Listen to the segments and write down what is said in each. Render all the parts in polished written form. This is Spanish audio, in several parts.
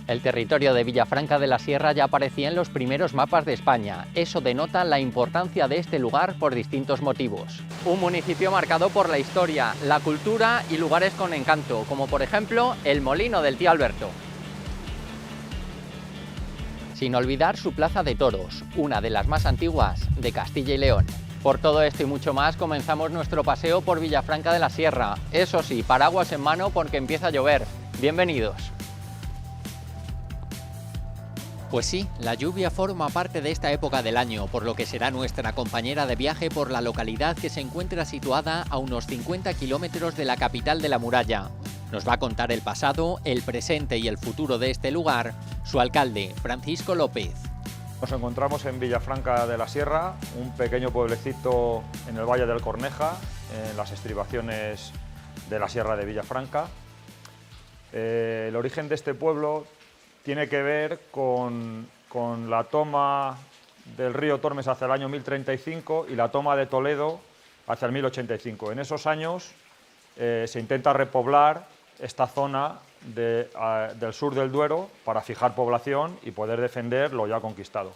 El territorio de Villafranca de la Sierra ya aparecía en los primeros mapas de España. Eso denota la importancia de este lugar por distintos motivos. Un municipio marcado por la historia, la cultura y lugares con encanto, como por ejemplo el Molino del Tío Alberto. Sin olvidar su Plaza de Toros, una de las más antiguas de Castilla y León. Por todo esto y mucho más, comenzamos nuestro paseo por Villafranca de la Sierra. Eso sí, paraguas en mano porque empieza a llover. Bienvenidos. Pues sí, la lluvia forma parte de esta época del año, por lo que será nuestra compañera de viaje por la localidad que se encuentra situada a unos 50 kilómetros de la capital de la muralla. Nos va a contar el pasado, el presente y el futuro de este lugar, su alcalde, Francisco López. Nos encontramos en Villafranca de la Sierra, un pequeño pueblecito en el Valle del Corneja, en las estribaciones de la Sierra de Villafranca. El origen de este pueblo tiene que ver con la toma del río Tormes hacia el año 1035 y la toma de Toledo hacia el 1085. En esos años se intenta repoblar esta zona del sur del Duero para fijar población y poder defender lo ya conquistado.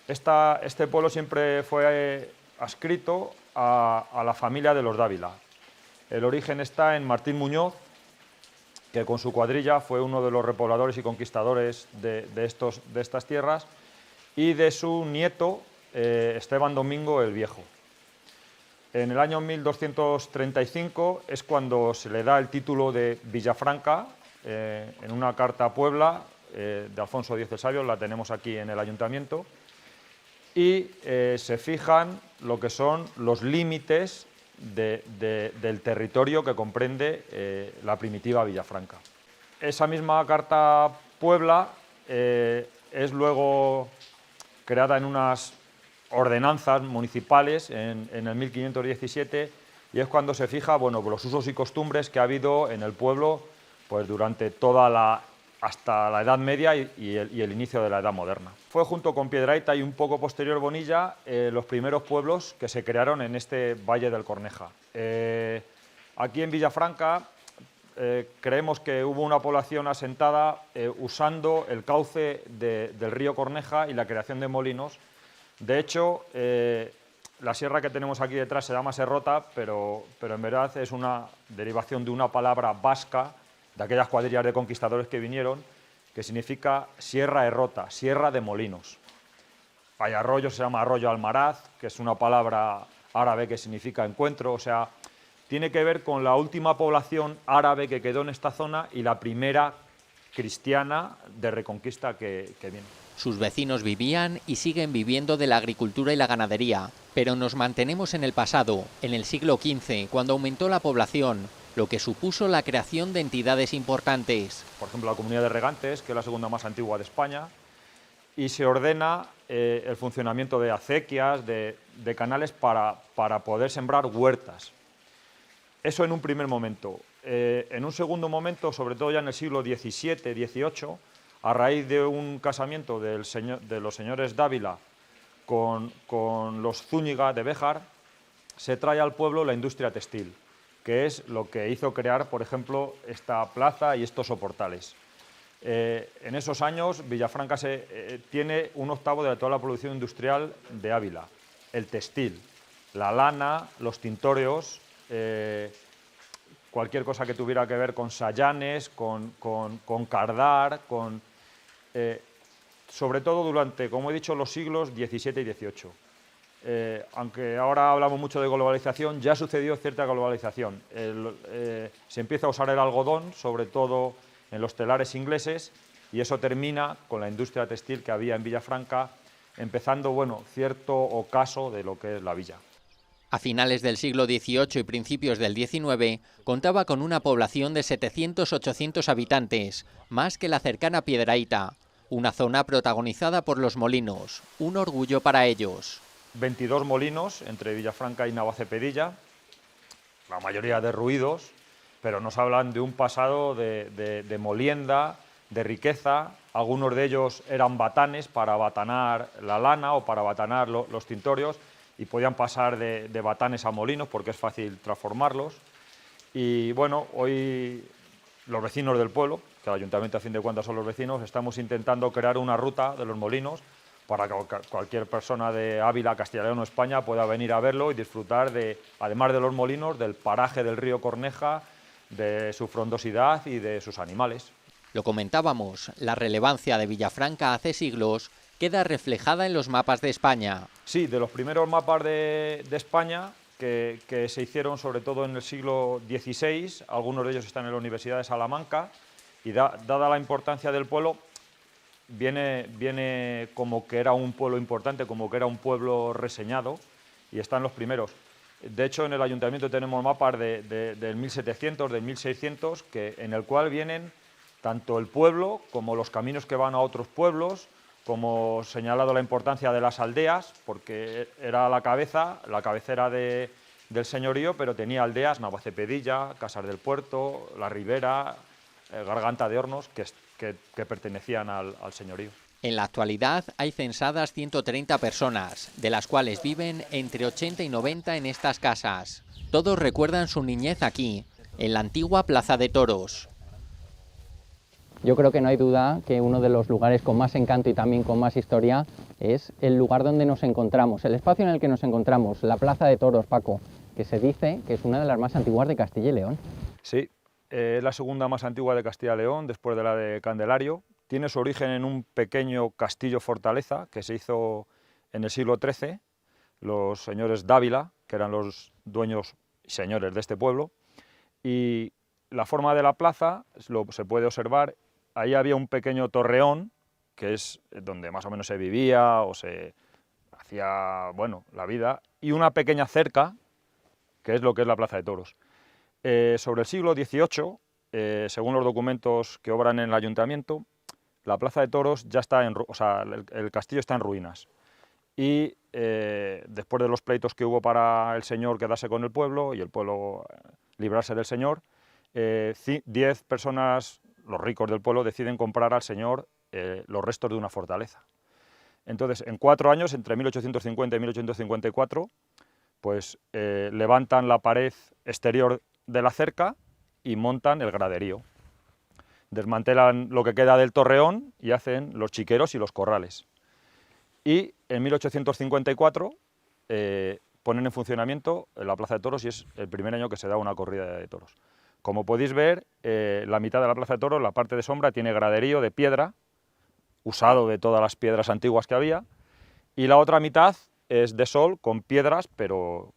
Este pueblo siempre fue adscrito a la familia de los Dávila. El origen está en Martín Muñoz, que con su cuadrilla fue uno de los repobladores y conquistadores de estas tierras, y de su nieto, Esteban Domingo el Viejo. En el año 1235 es cuando se le da el título de Villafranca, en una carta a Puebla de Alfonso X el Sabio, la tenemos aquí en el ayuntamiento, y se fijan lo que son los límites del territorio que comprende la primitiva Villafranca. Esa misma carta Puebla es luego creada en unas ordenanzas municipales en el 1517 y es cuando se fija, bueno, los usos y costumbres que ha habido en el pueblo pues durante hasta la Edad Media y el inicio de la Edad Moderna. Fue junto con Piedrahita y un poco posterior Bonilla los primeros pueblos que se crearon en este Valle del Corneja. Aquí en Villafranca creemos que hubo una población asentada usando el cauce del río Corneja y la creación de molinos. De hecho, la sierra que tenemos aquí detrás se llama Serrota, pero en verdad es una derivación de una palabra vasca, de aquellas cuadrillas de conquistadores que vinieron, que significa Sierra Errota, Sierra de Molinos. Hay arroyo, se llama Arroyo Almaraz, que es una palabra árabe que significa encuentro, o sea, tiene que ver con la última población árabe que quedó en esta zona y la primera cristiana de reconquista que viene. Sus vecinos vivían y siguen viviendo de la agricultura y la ganadería, pero nos mantenemos en el pasado, en el siglo XV, cuando aumentó la población, lo que supuso la creación de entidades importantes. Por ejemplo, la Comunidad de Regantes, que es la segunda más antigua de España, y se ordena el funcionamiento de acequias, de canales para poder sembrar huertas. Eso en un primer momento. En un segundo momento, sobre todo ya en el siglo XVII, XVIII, a raíz de un casamiento de los señores Dávila con los Zúñiga de Béjar, se trae al pueblo la industria textil, que es lo que hizo crear, por ejemplo, esta plaza y estos soportales. En esos años, Villafranca tiene un octavo de toda la producción industrial de Ávila. El textil, la lana, los tintoreos, cualquier cosa que tuviera que ver con sayanes, con cardar, sobre todo durante, como he dicho, los siglos XVII y XVIII. Aunque ahora hablamos mucho de globalización, ya sucedió cierta globalización. Se empieza a usar el algodón, sobre todo en los telares ingleses, y eso termina con la industria textil que había en Villafranca, empezando, bueno, cierto ocaso de lo que es la villa. A finales del siglo XVIII y principios del XIX, contaba con una población de 700-800 habitantes, más que la cercana Piedrahita, una zona protagonizada por los molinos, un orgullo para ellos. 22 molinos entre Villafranca y Navacepedilla, la mayoría derruidos, pero nos hablan de un pasado de molienda, de riqueza. Algunos de ellos eran batanes para batanar la lana o para batanar los tintorios, y podían pasar de batanes a molinos porque es fácil transformarlos. Y bueno, hoy los vecinos del pueblo, que el ayuntamiento a fin de cuentas son los vecinos, estamos intentando crear una ruta de los molinos para que cualquier persona de Ávila, Castilla y León o España pueda venir a verlo y disfrutar, además de los molinos, del paraje del río Corneja, de su frondosidad y de sus animales. Lo comentábamos, la relevancia de Villafranca hace siglos queda reflejada en los mapas de España. Sí, de los primeros mapas de España que se hicieron sobre todo en el siglo XVI, algunos de ellos están en la Universidad de Salamanca, y dada la importancia del pueblo, viene como que era un pueblo importante, como que era un pueblo reseñado, y están los primeros. De hecho, en el ayuntamiento tenemos mapas del 1700, del 1600, en el cual vienen tanto el pueblo como los caminos que van a otros pueblos, como señalado la importancia de las aldeas, porque era la cabecera del señorío, pero tenía aldeas, Navacepedilla, Casas del Puerto, La Ribera, Garganta de Hornos, que pertenecían al señorío. En la actualidad hay censadas 130 personas, de las cuales viven entre 80 y 90 en estas casas. Todos recuerdan su niñez aquí, en la antigua Plaza de Toros. Yo creo que no hay duda que uno de los lugares con más encanto y también con más historia es el lugar donde nos encontramos, el espacio en el que nos encontramos, la Plaza de Toros, Paco, que se dice que es una de las más antiguas de Castilla y León. Sí, es la segunda más antigua de Castilla y León, después de la de Candelario. Tiene su origen en un pequeño castillo-fortaleza que se hizo en el siglo XIII, los señores Dávila, que eran los dueños y señores de este pueblo, y la forma de la plaza se puede observar. Ahí había un pequeño torreón, que es donde más o menos se vivía o se hacía, bueno, la vida, y una pequeña cerca, que es lo que es la Plaza de Toros. Sobre el siglo XVIII, según los documentos que obran en el ayuntamiento, la Plaza de Toros ya está el castillo está en ruinas. Y después de los pleitos que hubo para el señor quedarse con el pueblo y el pueblo librarse del señor, 10 personas, los ricos del pueblo, deciden comprar al señor los restos de una fortaleza. Entonces, en 4 años, entre 1850 y 1854, pues levantan la pared exterior de la cerca y montan el graderío. Desmantelan lo que queda del torreón y hacen los chiqueros y los corrales. Y en 1854 ponen en funcionamiento la Plaza de Toros y es el primer año que se da una corrida de toros. Como podéis ver, la mitad de la Plaza de Toros, la parte de sombra, tiene graderío de piedra, usado de todas las piedras antiguas que había, y la otra mitad es de sol con piedras, pero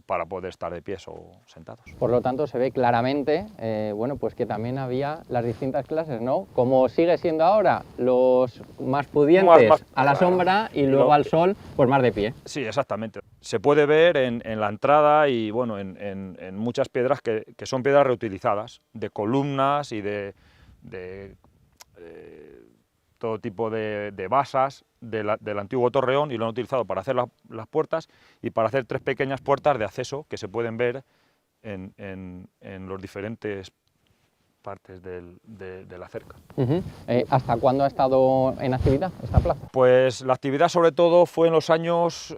para poder estar de pies o sentados. Por lo tanto, se ve claramente bueno, pues que también había las distintas clases, ¿no? Como sigue siendo ahora, los más pudientes a la sombra y luego al sol, pues más de pie. Sí, exactamente. Se puede ver en la entrada y bueno, en muchas piedras que son piedras reutilizadas, de columnas y de todo tipo de basas del antiguo torreón, y lo han utilizado para hacer las puertas y para hacer 3 pequeñas puertas de acceso que se pueden ver en los diferentes partes de la cerca. ¿Hasta cuándo ha estado en actividad esta plaza? Pues la actividad sobre todo fue en los años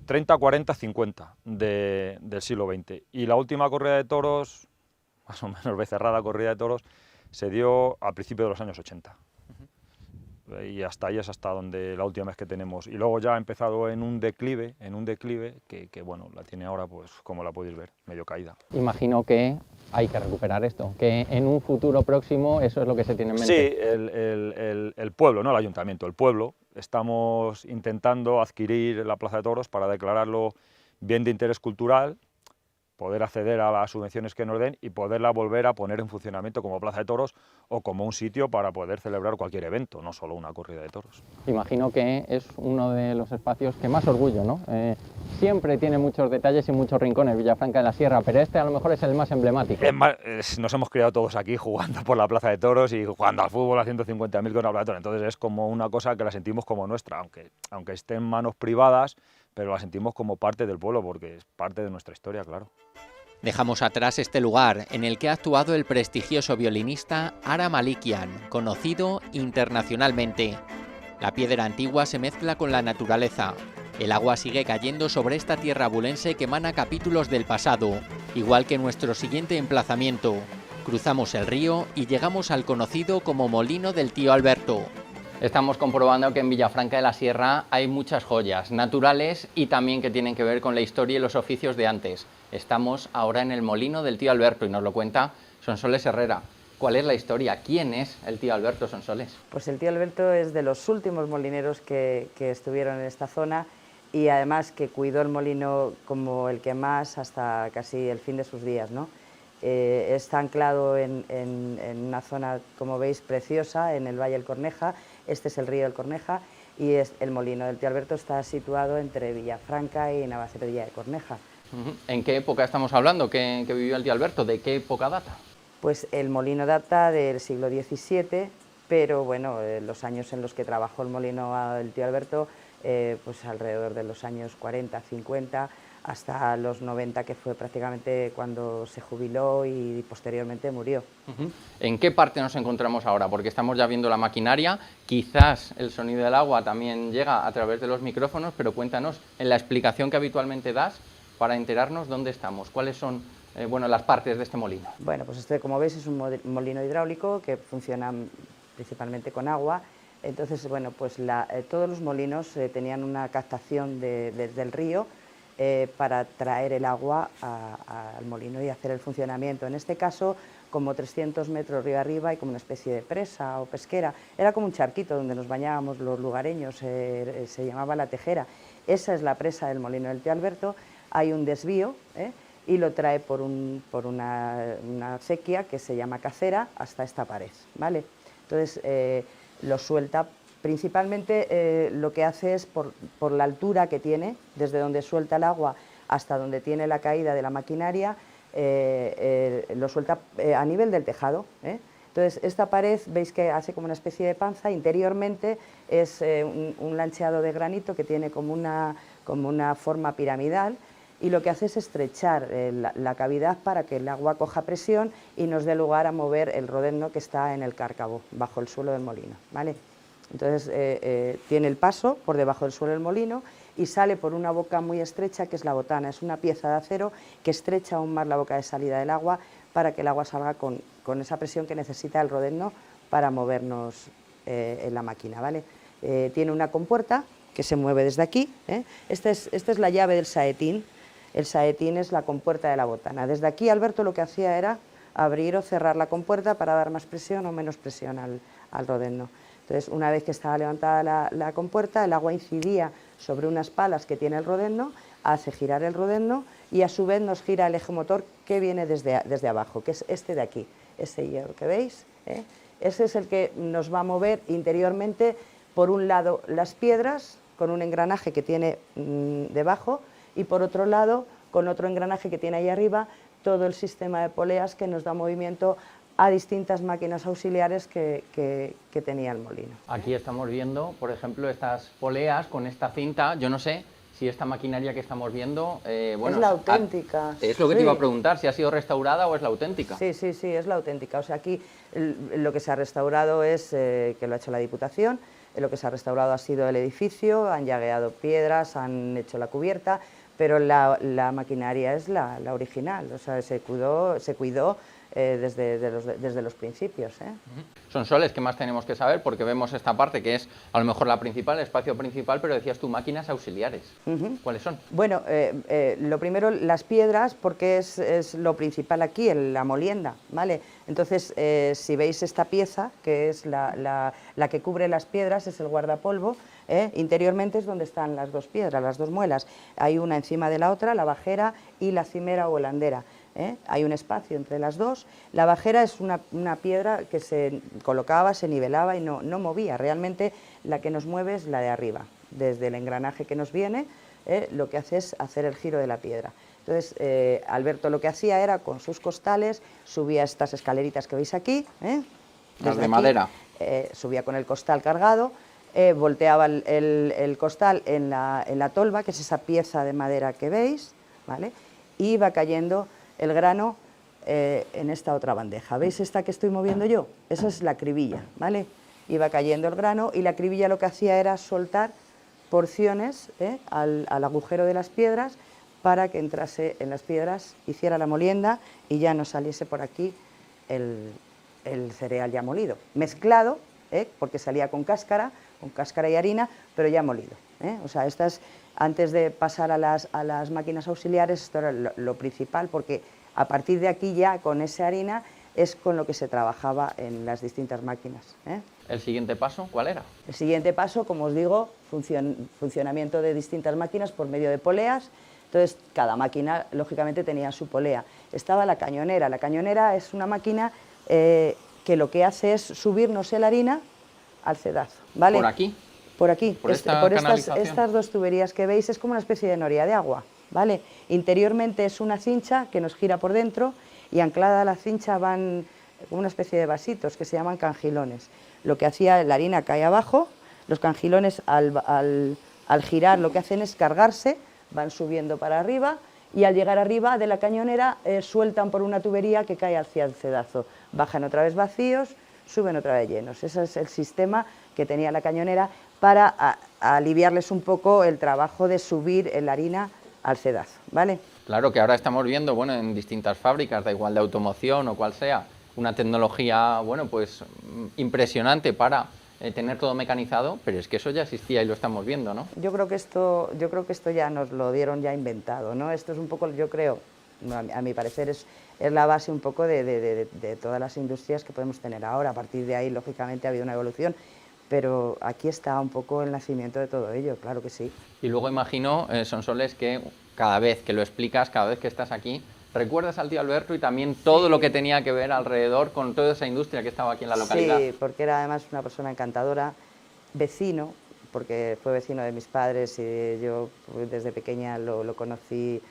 30, 40, 50 del siglo XX, y la última corrida de toros, más o menos becerrada corrida de toros, se dio a principios de los años 80. Y hasta ahí es hasta donde la última vez que tenemos, y luego ya ha empezado en un declive que bueno, la tiene ahora, pues como la podéis ver, medio caída. Imagino que hay que recuperar esto, que en un futuro próximo eso es lo que se tiene en mente. Sí, el pueblo, no el ayuntamiento, el pueblo. Estamos intentando adquirir la Plaza de Toros para declararlo bien de interés cultural, poder acceder a las subvenciones que nos den y poderla volver a poner en funcionamiento como Plaza de Toros o como un sitio para poder celebrar cualquier evento, no solo una corrida de toros. Imagino que es uno de los espacios que más orgullo, ¿no? Siempre tiene muchos detalles y muchos rincones Villafranca de la Sierra, pero este a lo mejor es el más emblemático. Nos hemos criado todos aquí jugando por la Plaza de Toros y jugando al fútbol a 150.000 con la Plaza de Toros, entonces es como una cosa que la sentimos como nuestra, aunque esté en manos privadas, pero la sentimos como parte del pueblo porque es parte de nuestra historia, claro. Dejamos atrás este lugar en el que ha actuado el prestigioso violinista Ara Malikian, conocido internacionalmente. La piedra antigua se mezcla con la naturaleza. El agua sigue cayendo sobre esta tierra abulense que emana capítulos del pasado, igual que nuestro siguiente emplazamiento, Cruzamos el río y llegamos al conocido como Molino del Tío Alberto. Estamos comprobando que en Villafranca de la Sierra hay muchas joyas naturales y también que tienen que ver con la historia y los oficios de antes. Estamos ahora en el Molino del Tío Alberto y nos lo cuenta Sonsoles Herrera. ¿Cuál es la historia? ¿Quién es el tío Alberto, Sonsoles? Pues el tío Alberto es de los últimos molineros que estuvieron en esta zona y además que cuidó el molino como el que más hasta casi el fin de sus días, ¿no? Está anclado en una zona, como veis, preciosa, en el Valle del Corneja. Este es el río del Corneja y el molino del tío Alberto está situado entre Villafranca y Navacerrilla de Corneja. ¿En qué época estamos hablando que vivió el tío Alberto? ¿De qué época data? Pues el molino data del siglo XVII, pero bueno, los años en los que trabajó el molino del tío Alberto, pues alrededor de los años 40, 50, hasta los 90, que fue prácticamente cuando se jubiló y posteriormente murió. ¿En qué parte nos encontramos ahora? Porque estamos ya viendo la maquinaria, quizás el sonido del agua también llega a través de los micrófonos, pero cuéntanos, en la explicación que habitualmente das, para enterarnos dónde estamos, cuáles son las partes de este molino. Bueno, pues este, como veis, es un molino hidráulico que funciona principalmente con agua. Entonces, bueno, pues todos los molinos tenían una captación desde el río para traer el agua al molino y hacer el funcionamiento. En este caso, como 300 metros río arriba y como una especie de presa o pesquera. Era como un charquito donde nos bañábamos los lugareños, se llamaba La Tejera. Esa es la presa del molino del tío Alberto. Hay un desvío y lo trae por una acequia que se llama Cacera hasta esta pared, ¿vale? Entonces lo suelta. Principalmente lo que hace es por la altura que tiene, desde donde suelta el agua hasta donde tiene la caída de la maquinaria, lo suelta a nivel del tejado. Entonces esta pared veis que hace como una especie de panza, interiormente es un lancheado de granito que tiene como una forma piramidal y lo que hace es estrechar la cavidad para que el agua coja presión y nos dé lugar a mover el rodeno que está en el cárcavo, bajo el suelo del molino, ¿vale? Entonces tiene el paso por debajo del suelo del molino y sale por una boca muy estrecha que es la botana. Es una pieza de acero que estrecha aún más la boca de salida del agua para que el agua salga con esa presión que necesita el rodeno para movernos en la máquina, ¿vale? Tiene una compuerta que se mueve desde aquí. Esta es la llave del saetín. El saetín es la compuerta de la botana. Desde aquí Alberto lo que hacía era abrir o cerrar la compuerta para dar más presión o menos presión al rodeno. Entonces, una vez que estaba levantada la compuerta, el agua incidía sobre unas palas que tiene el rodeno, hace girar el rodeno y a su vez nos gira el eje motor que viene desde abajo, que es este de aquí, este hierro que veis. Ese es el que nos va a mover interiormente, por un lado las piedras, con un engranaje que tiene debajo, y por otro lado, con otro engranaje que tiene ahí arriba, todo el sistema de poleas que nos da movimiento a distintas máquinas auxiliares que tenía el molino. Aquí estamos viendo, por ejemplo, estas poleas con esta cinta. Yo no sé si esta maquinaria que estamos viendo... es la auténtica. Es lo que te iba a preguntar, si ha sido restaurada o es la auténtica. Sí, es la auténtica. O sea, aquí lo que se ha restaurado es, que lo ha hecho la Diputación, lo que se ha restaurado ha sido el edificio, han llagueado piedras, han hecho la cubierta, pero la maquinaria es la original, o sea, se cuidó desde los principios. Sonsoles, ¿qué más tenemos que saber? Porque vemos esta parte que es a lo mejor la principal, el espacio principal, pero decías tú máquinas auxiliares. ¿Cuáles son? Bueno, lo primero, las piedras, porque es lo principal aquí, la molienda, ¿vale? Entonces, si veis esta pieza, que es la que cubre las piedras, es el guardapolvo. Interiormente es donde están las dos piedras, las dos muelas. Hay una encima de la otra, la bajera y la cimera o holandera. Hay un espacio entre las dos. La bajera es una piedra que se colocaba, se nivelaba y no movía. Realmente la que nos mueve es la de arriba. Desde el engranaje que nos viene, lo que hace es hacer el giro de la piedra. Entonces, Alberto lo que hacía era, con sus costales, subía estas escaleritas que veis aquí. Las de madera. Subía con el costal cargado, volteaba el costal en la tolva, que es esa pieza de madera que veis, ¿vale? Y iba cayendo el grano en esta otra bandeja. ¿Veis esta que estoy moviendo yo? Esa es la cribilla, ¿vale? Iba cayendo el grano y la cribilla lo que hacía era soltar porciones al agujero de las piedras para que entrase en las piedras, hiciera la molienda y ya nos saliese por aquí el cereal ya molido, mezclado, porque salía con cáscara y harina, pero ya molido. O sea, antes de pasar a las máquinas auxiliares, esto era lo principal, porque a partir de aquí ya con esa harina es con lo que se trabajaba en las distintas máquinas. ¿El siguiente paso cuál era? El siguiente paso, como os digo, funcionamiento de distintas máquinas por medio de poleas. Entonces, cada máquina, lógicamente, tenía su polea. Estaba la cañonera. La cañonera es una máquina que lo que hace es subirnos la harina al cedazo, ¿vale? ¿Por aquí? Por aquí. ¿Por estas dos tuberías que veis es como una especie de noria de agua, ¿vale? Interiormente es una cincha que nos gira por dentro y anclada a la cincha van una especie de vasitos que se llaman cangilones. Lo que hacía, la harina cae abajo, los cangilones al girar lo que hacen es cargarse, van subiendo para arriba y al llegar arriba de la cañonera sueltan por una tubería que cae hacia el cedazo. Bajan otra vez vacíos, suben otra vez llenos. Ese es el sistema que tenía la cañonera para aliviarles un poco el trabajo de subir la harina al cedazo, ¿vale? Claro que ahora estamos viendo, bueno, en distintas fábricas, da igual de automoción o cual sea, una tecnología, bueno, pues impresionante para tener todo mecanizado, pero es que eso ya existía y lo estamos viendo, ¿no? Yo creo que esto ya nos lo dieron ya inventado, ¿no? Esto es un poco, yo creo, a mi parecer es la base un poco de todas las industrias que podemos tener ahora. A partir de ahí, lógicamente, ha habido una evolución, pero aquí está un poco el nacimiento de todo ello, claro que sí. Y luego imagino, Sonsoles, que cada vez que lo explicas, cada vez que estás aquí, recuerdas al tío Alberto y también todo lo que tenía que ver alrededor con toda esa industria que estaba aquí en la localidad. Sí, porque era además una persona encantadora, vecino, porque fue vecino de mis padres y yo desde pequeña lo conocí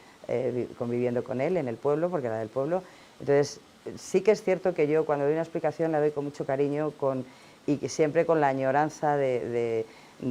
conviviendo con él en el pueblo, porque era del pueblo. Entonces, sí que es cierto que yo cuando doy una explicación la doy con mucho cariño y que siempre con la añoranza de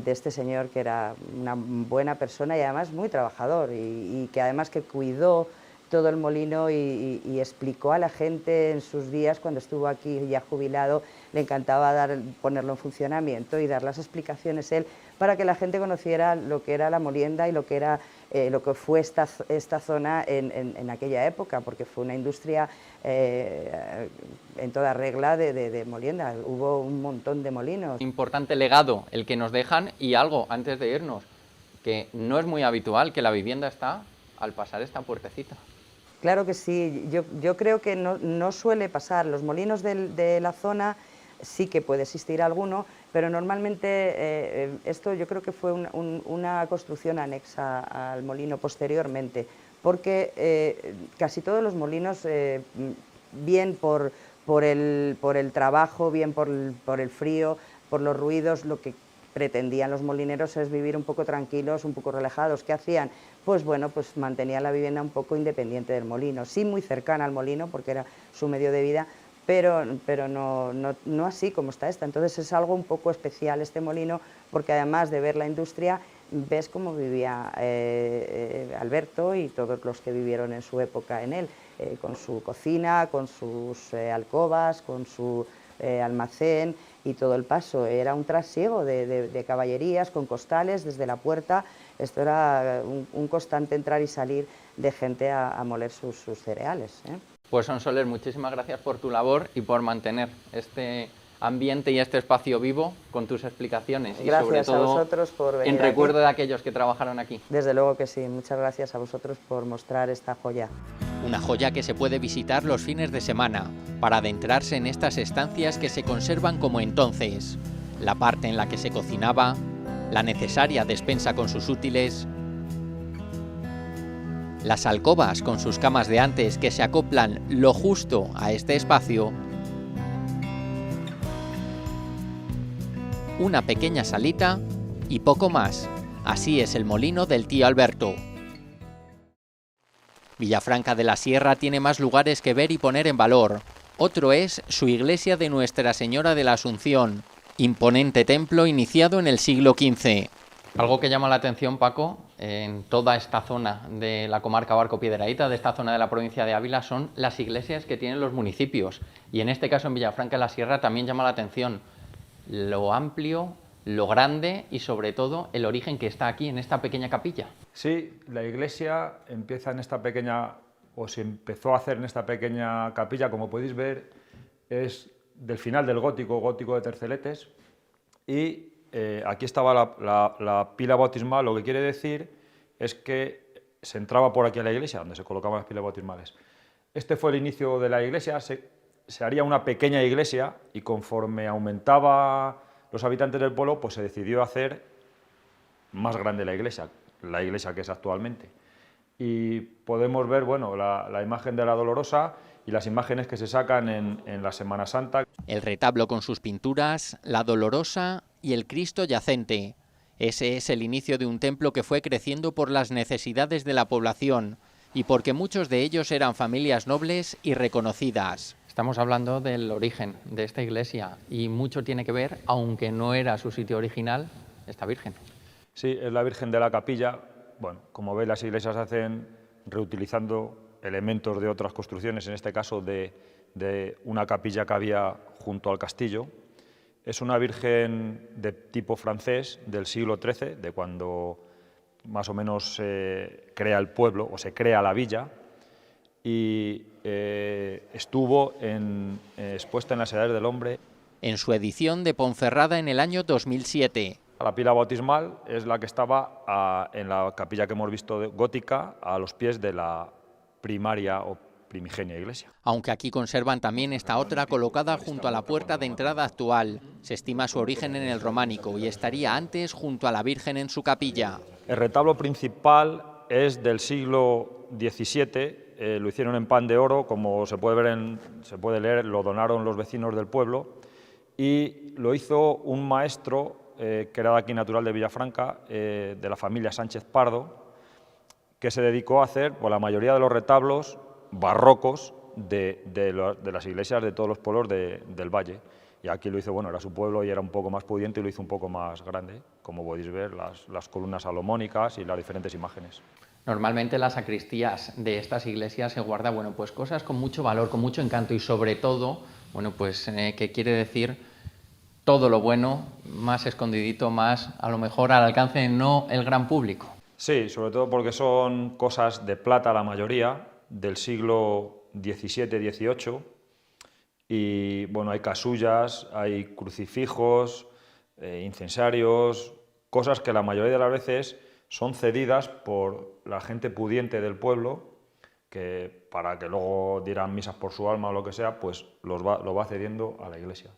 este señor que era una buena persona y además muy trabajador y que además que cuidó todo el molino y explicó a la gente en sus días cuando estuvo aquí ya jubilado, le encantaba ponerlo en funcionamiento y dar las explicaciones él para que la gente conociera lo que era la molienda y lo que fue esta zona en aquella época, porque fue una industria en toda regla de molienda, hubo un montón de molinos. Importante legado el que nos dejan y algo antes de irnos, que no es muy habitual que la vivienda está al pasar esta puertecita. Claro que sí, yo creo que no suele pasar. Los molinos de la zona sí que puede existir alguno, pero normalmente esto yo creo que fue una construcción anexa al molino posteriormente, porque casi todos los molinos, bien por el trabajo, bien por el frío, por los ruidos, lo que pretendían los molineros es vivir un poco tranquilos, un poco relajados. ¿Qué hacían? Pues bueno, pues mantenían la vivienda un poco independiente del molino, sí muy cercana al molino porque era su medio de vida, pero no así como está esta. Entonces es algo un poco especial este molino, porque además de ver la industria, ves cómo vivía Alberto y todos los que vivieron en su época en él, con su cocina, con sus alcobas, con su almacén y todo el paso. Era un trasiego de caballerías con costales desde la puerta. Esto era un constante entrar y salir de gente a moler sus cereales. Pues Sonsoles, muchísimas gracias por tu labor y por mantener este ambiente y este espacio vivo con tus explicaciones. Gracias y sobre todo a vosotros por venir en recuerdo aquí. de aquellos que trabajaron aquí. Desde luego que sí, muchas gracias a vosotros por mostrar esta joya. Una joya que se puede visitar los fines de semana para adentrarse en estas estancias que se conservan como entonces, la parte en la que se cocinaba, la necesaria despensa con sus útiles, las alcobas con sus camas de antes que se acoplan lo justo a este espacio, una pequeña salita y poco más. Así es el molino del tío Alberto. Villafranca de la Sierra tiene más lugares que ver y poner en valor. Otro es su iglesia de Nuestra Señora de la Asunción, imponente templo iniciado en el siglo XV. Algo que llama la atención, Paco, en toda esta zona de la comarca Barco-Piedrahíta, de esta zona de la provincia de Ávila, son las iglesias que tienen los municipios. Y en este caso, en Villafranca de la Sierra, también llama la atención lo amplio, lo grande y sobre todo el origen que está aquí en esta pequeña capilla. Sí, la iglesia empieza en esta pequeña, o se empezó a hacer en esta pequeña capilla, como podéis ver, es del final del gótico de Terceletes, y aquí estaba la pila bautismal. Lo que quiere decir es que se entraba por aquí a la iglesia, donde se colocaban las pilas bautismales. Este fue el inicio de la iglesia. Se haría una pequeña iglesia, y conforme aumentaba los habitantes del pueblo, pues se decidió hacer más grande la iglesia que es actualmente. Y podemos ver, bueno, la imagen de la Dolorosa y las imágenes que se sacan en la Semana Santa. El retablo con sus pinturas, la Dolorosa y el Cristo yacente. Ese es el inicio de un templo que fue creciendo por las necesidades de la población y porque muchos de ellos eran familias nobles y reconocidas. Estamos hablando del origen de esta iglesia y mucho tiene que ver, aunque no era su sitio original, esta Virgen. Sí, es la Virgen de la Capilla. Bueno, como veis, las iglesias se hacen reutilizando elementos de otras construcciones, en este caso de una capilla que había junto al castillo. Es una Virgen de tipo francés del siglo XIII, de cuando más o menos se crea el pueblo o se crea la villa, y estuvo expuesta en las Edades del Hombre. En su edición de Ponferrada en el año 2007. La pila bautismal es la que estaba en la capilla que hemos visto gótica, a los pies de la primaria o primigenia iglesia. Aunque aquí conservan también esta otra colocada junto a la puerta de entrada actual. Se estima su origen en el románico y estaría antes junto a la Virgen en su capilla. El retablo principal es del siglo XVII, lo hicieron en pan de oro, como se puede leer, lo donaron los vecinos del pueblo, y lo hizo un maestro que era de aquí, natural de Villafranca, de la familia Sánchez Pardo, que se dedicó a hacer la mayoría de los retablos barrocos de las iglesias de todos los pueblos del valle. Y aquí lo hizo, bueno, era su pueblo y era un poco más pudiente, y lo hizo un poco más grande, como podéis ver, las columnas salomónicas y las diferentes imágenes. Normalmente en las sacristías de estas iglesias se guarda, bueno, pues cosas con mucho valor, con mucho encanto y sobre todo, bueno, pues que quiere decir todo lo bueno, más escondidito, más a lo mejor al alcance de no el gran público. Sí, sobre todo porque son cosas de plata la mayoría, del siglo XVII-XVIII, y bueno, hay casullas, hay crucifijos, incensarios, cosas que la mayoría de las veces son cedidas por la gente pudiente del pueblo, que para que luego dieran misas por su alma o lo que sea, pues lo va cediendo a la iglesia.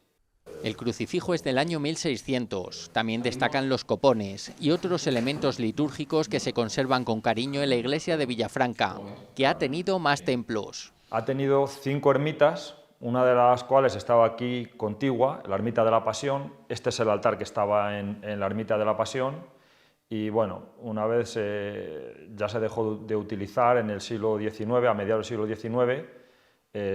El crucifijo es del año 1600. También destacan los copones y otros elementos litúrgicos que se conservan con cariño en la iglesia de Villafranca, que ha tenido más templos. Ha tenido 5 ermitas, una de las cuales estaba aquí contigua, la ermita de la Pasión. Este es el altar que estaba en la ermita de la Pasión. Y bueno, una vez ya se dejó de utilizar en el siglo XIX, a mediados del siglo XIX,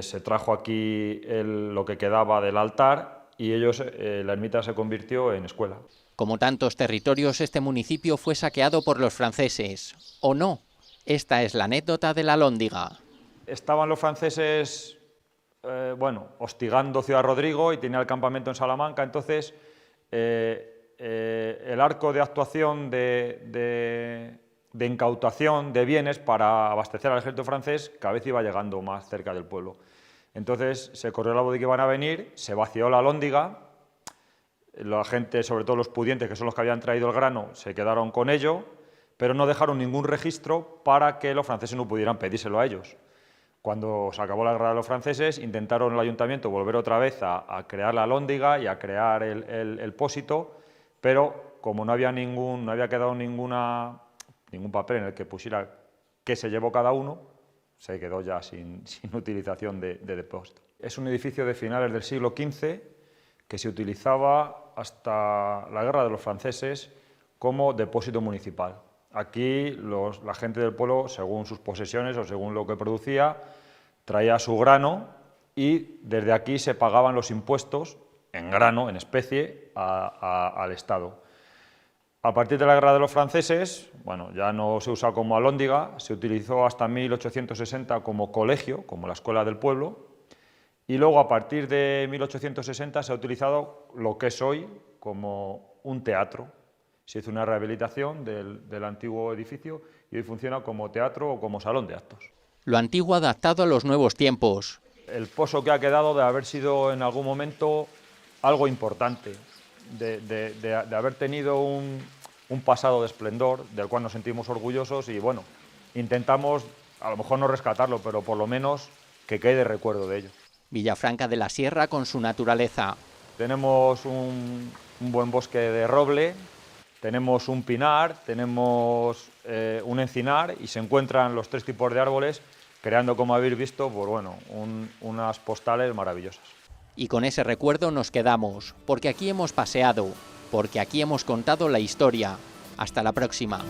se trajo aquí lo que quedaba del altar, y la ermita se convirtió en escuela. Como tantos territorios, este municipio fue saqueado por los franceses. ¿O no? Esta es la anécdota de la Alhóndiga. Estaban los franceses, hostigando Ciudad Rodrigo, y tenía el campamento en Salamanca. Entonces, el arco de actuación de incautación de bienes para abastecer al ejército francés cada vez iba llegando más cerca del pueblo. Entonces se corrió la voz de que iban a venir, se vació la Alhóndiga, la gente, sobre todo los pudientes, que son los que habían traído el grano, se quedaron con ello, pero no dejaron ningún registro para que los franceses no pudieran pedírselo a ellos. Cuando se acabó la guerra de los franceses, intentaron el ayuntamiento volver otra vez a crear la Alhóndiga y a crear el pósito, pero como no había quedado ningún papel en el que pusiera qué se llevó cada uno, se quedó ya sin utilización de depósito. Es un edificio de finales del siglo XV que se utilizaba hasta la guerra de los franceses como depósito municipal. Aquí la gente del pueblo, según sus posesiones o según lo que producía, traía su grano, y desde aquí se pagaban los impuestos en grano, en especie, al Estado. A partir de la guerra de los franceses, bueno, ya no se usa como alhóndiga, se utilizó hasta 1860 como colegio, como la escuela del pueblo, y luego a partir de 1860 se ha utilizado lo que es hoy como un teatro. Se hizo una rehabilitación del antiguo edificio y hoy funciona como teatro o como salón de actos. Lo antiguo adaptado a los nuevos tiempos. el pozo que ha quedado de haber sido en algún momento algo importante, de haber tenido un pasado de esplendor, del cual nos sentimos orgullosos y bueno, intentamos, a lo mejor no rescatarlo, pero por lo menos que quede recuerdo de ello. Villafranca de la Sierra con su naturaleza. Tenemos un buen bosque de roble, tenemos un pinar, tenemos un encinar y se encuentran los tres tipos de árboles, creando, como habéis visto, pues bueno, unas postales maravillosas. Y con ese recuerdo nos quedamos, porque aquí hemos paseado, porque aquí hemos contado la historia. Hasta la próxima.